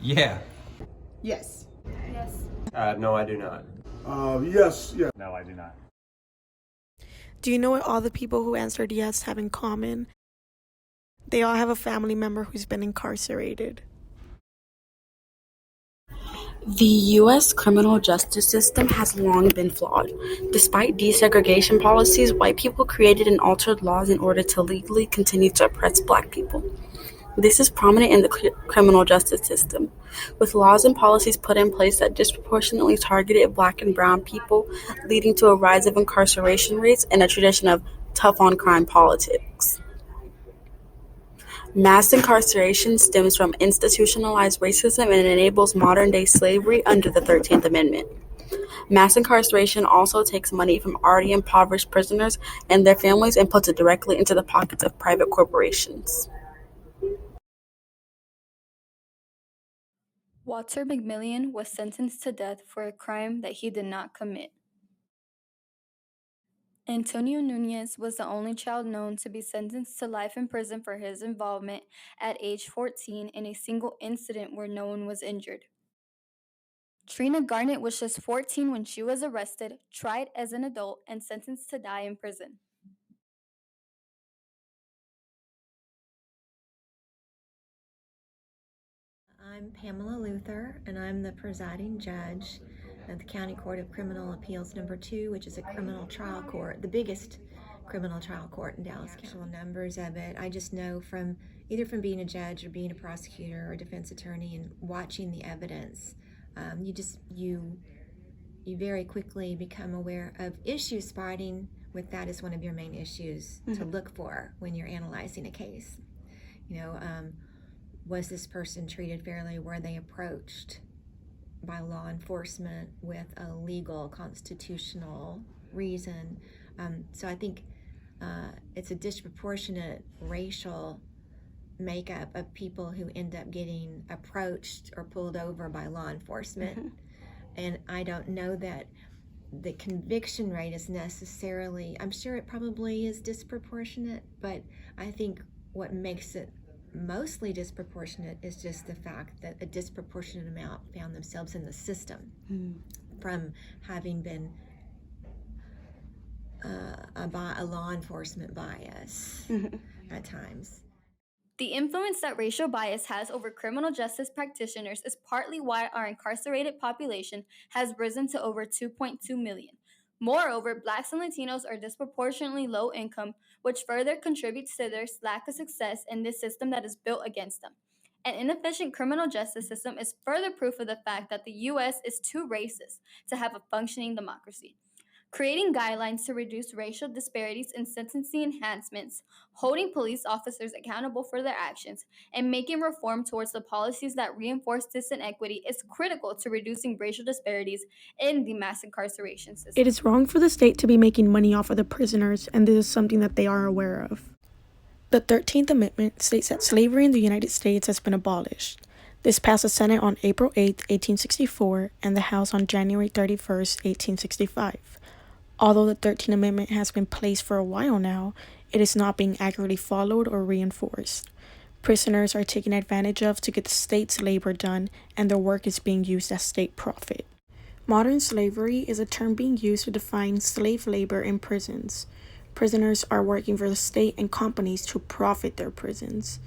Yeah. Yes. Yes. No, I do not. Yes. No, I do not. Do you know what all the people who answered yes have in common? They all have a family member who's been incarcerated. The U.S. criminal justice system has long been flawed. Despite desegregation policies, white people created and altered laws in order to legally continue to oppress black people. This is prominent in the criminal justice system, with laws and policies put in place that disproportionately targeted black and brown people, leading to a rise of incarceration rates and a tradition of tough-on-crime politics. Mass incarceration stems from institutionalized racism and enables modern-day slavery under the 13th Amendment. Mass incarceration also takes money from already impoverished prisoners and their families and puts it directly into the pockets of private corporations. Walter McMillian was sentenced to death for a crime that he did not commit. Antonio Nunez was the only child known to be sentenced to life in prison for his involvement at age 14 in a single incident where no one was injured. Trina Garnett was just 14 when she was arrested, tried as an adult, and sentenced to die in prison. I'm Pamela Luther, and I'm the presiding judge of the County Court of Criminal Appeals Number 2, which is a criminal trial court, the biggest criminal trial court in Dallas County. Actual numbers of it, I just know from either from being a judge or being a prosecutor or a defense attorney and watching the evidence, you very quickly become aware of issues. Fighting with that is one of your main issues to look for when you're analyzing a case. Was this person treated fairly? Were they approached by law enforcement with a legal, constitutional reason? So I think it's a disproportionate racial makeup of people who end up getting approached or pulled over by law enforcement. And I don't know that the conviction rate is necessarily, I'm sure it probably is disproportionate, but I think what makes it mostly disproportionate is just the fact that a disproportionate amount found themselves in the system from having been a law enforcement bias at times. The influence that racial bias has over criminal justice practitioners is partly why our incarcerated population has risen to over 2.2 million. Moreover, Blacks and Latinos are disproportionately low income, which further contributes to their lack of success in this system that is built against them. An inefficient criminal justice system is further proof of the fact that the U.S. is too racist to have a functioning democracy. Creating guidelines to reduce racial disparities in sentencing enhancements, holding police officers accountable for their actions, and making reform towards the policies that reinforce this inequity is critical to reducing racial disparities in the mass incarceration system. It is wrong for the state to be making money off of the prisoners, and this is something that they are aware of. The 13th Amendment states that slavery in the United States has been abolished. This passed the Senate on April 8, 1864, and the House on January 31, 1865. Although the 13th Amendment has been placed for a while now, it is not being accurately followed or reinforced. Prisoners are taken advantage of to get the state's labor done, and their work is being used as state profit. Modern slavery is a term being used to define slave labor in prisons. Prisoners are working for the state and companies to profit their prisons.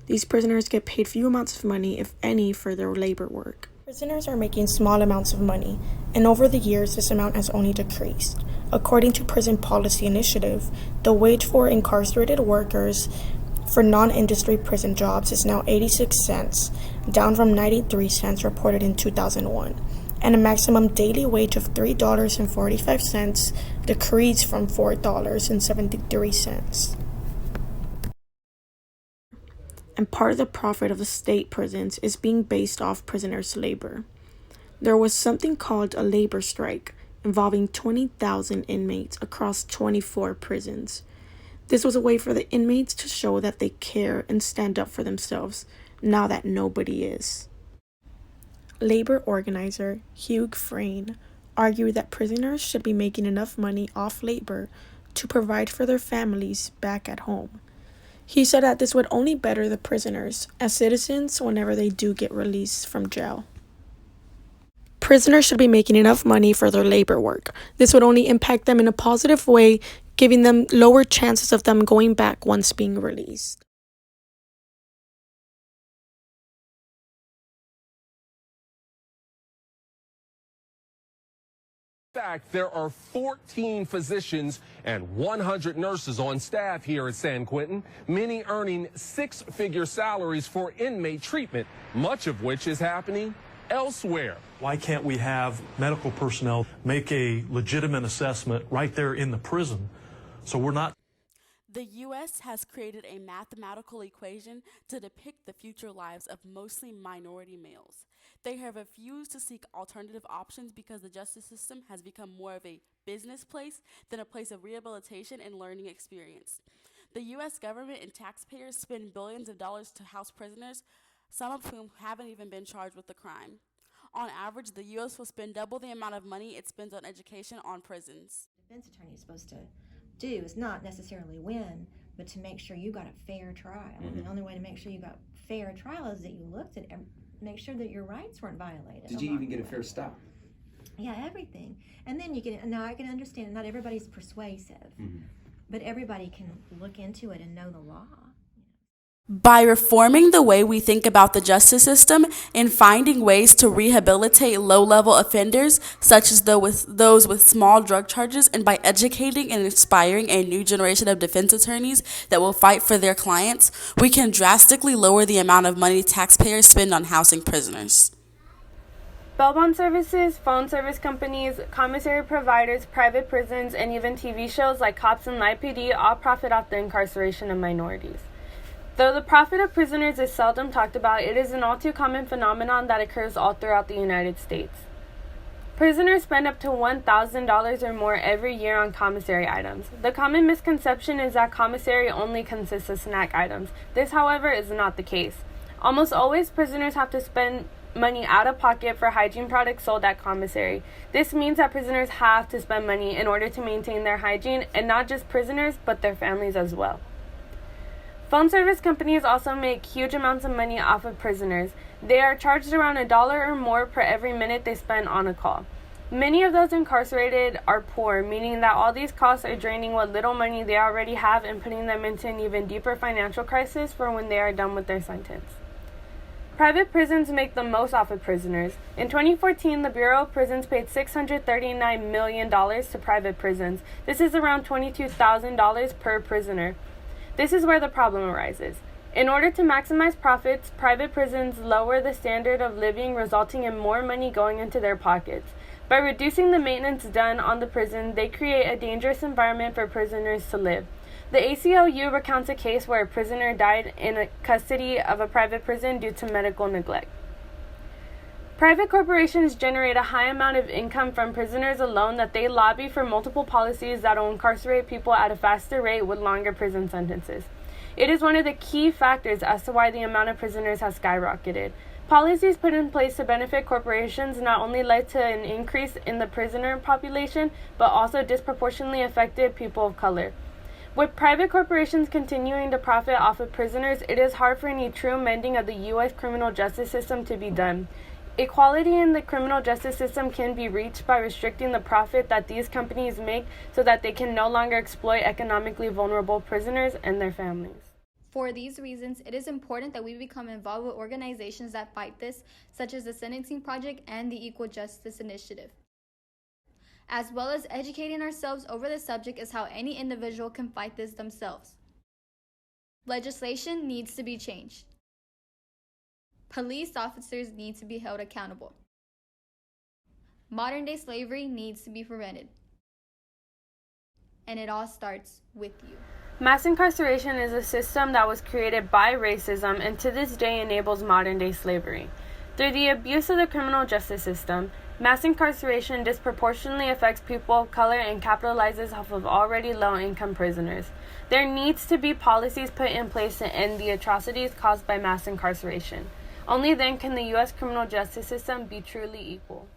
These prisoners get paid few amounts of money, if any, for their labor work. Prisoners are making small amounts of money, and over the years this amount has only decreased. According to Prison Policy Initiative, the wage for incarcerated workers for non-industry prison jobs is now 86 cents, down from 93 cents reported in 2001, and a maximum daily wage of $3.45 decreased from $4.73. And part of the profit of the state prisons is being based off prisoners' labor. There was something called a labor strike involving 20,000 inmates across 24 prisons. This was a way for the inmates to show that they care and stand up for themselves, now that nobody is. Labor organizer Hugh Frayne argued that prisoners should be making enough money off labor to provide for their families back at home. He said that this would only better the prisoners as citizens whenever they do get released from jail. Prisoners should be making enough money for their labor work. This would only impact them in a positive way, giving them lower chances of them going back once being released. In fact, there are 14 physicians and 100 nurses on staff here at San Quentin, many earning six-figure salaries for inmate treatment, much of which is happening elsewhere. Why can't we have medical personnel make a legitimate assessment right there in the prison so we're not... The U.S. has created a mathematical equation to depict the future lives of mostly minority males. They have refused to seek alternative options because the justice system has become more of a business place than a place of rehabilitation and learning experience. The U.S. government and taxpayers spend billions of dollars to house prisoners, some of whom haven't even been charged with the crime. On average, the U.S. will spend double the amount of money it spends on education on prisons. The defense attorney is supposed to do is not necessarily win, but to make sure you got a fair trial. And the only way to make sure you got fair trial is that you looked at make sure that your rights weren't violated. Did you even get a fair stop? Yeah, everything. And then you can, now I can understand, not everybody's persuasive, but everybody can look into it and know the law. By reforming the way we think about the justice system and finding ways to rehabilitate low-level offenders, such as those with small drug charges, and by educating and inspiring a new generation of defense attorneys that will fight for their clients, we can drastically lower the amount of money taxpayers spend on housing prisoners. Bail bond services, phone service companies, commissary providers, private prisons, and even TV shows like Cops and Live PD all profit off the incarceration of minorities. Though the profit of prisoners is seldom talked about, it is an all too common phenomenon that occurs all throughout the United States. Prisoners spend up to $1,000 or more every year on commissary items. The common misconception is that commissary only consists of snack items. This, however, is not the case. Almost always, prisoners have to spend money out of pocket for hygiene products sold at commissary. This means that prisoners have to spend money in order to maintain their hygiene, and not just prisoners, but their families as well. Phone service companies also make huge amounts of money off of prisoners. They are charged around $1 or more per every minute they spend on a call. Many of those incarcerated are poor, meaning that all these costs are draining what little money they already have and putting them into an even deeper financial crisis for when they are done with their sentence. Private prisons make the most off of prisoners. In 2014, the Bureau of Prisons paid $639 million to private prisons. This is around $22,000 per prisoner. This is where the problem arises. In order to maximize profits, private prisons lower the standard of living, resulting in more money going into their pockets. By reducing the maintenance done on the prison, they create a dangerous environment for prisoners to live. The ACLU recounts a case where a prisoner died in custody of a private prison due to medical neglect. Private corporations generate a high amount of income from prisoners alone that they lobby for multiple policies that will incarcerate people at a faster rate with longer prison sentences. It is one of the key factors as to why the amount of prisoners has skyrocketed. Policies put in place to benefit corporations not only led to an increase in the prisoner population, but also disproportionately affected people of color. With private corporations continuing to profit off of prisoners, it is hard for any true mending of the U.S. criminal justice system to be done. Equality in the criminal justice system can be reached by restricting the profit that these companies make so that they can no longer exploit economically vulnerable prisoners and their families. For these reasons, it is important that we become involved with organizations that fight this, such as the Sentencing Project and the Equal Justice Initiative, as well as educating ourselves over the subject as how any individual can fight this themselves. Legislation needs to be changed. Police officers need to be held accountable. Modern-day slavery needs to be prevented. And it all starts with you. Mass incarceration is a system that was created by racism and to this day enables modern-day slavery. Through the abuse of the criminal justice system, mass incarceration disproportionately affects people of color and capitalizes off of already low-income prisoners. There needs to be policies put in place to end the atrocities caused by mass incarceration. Only then can the U.S. criminal justice system be truly equal.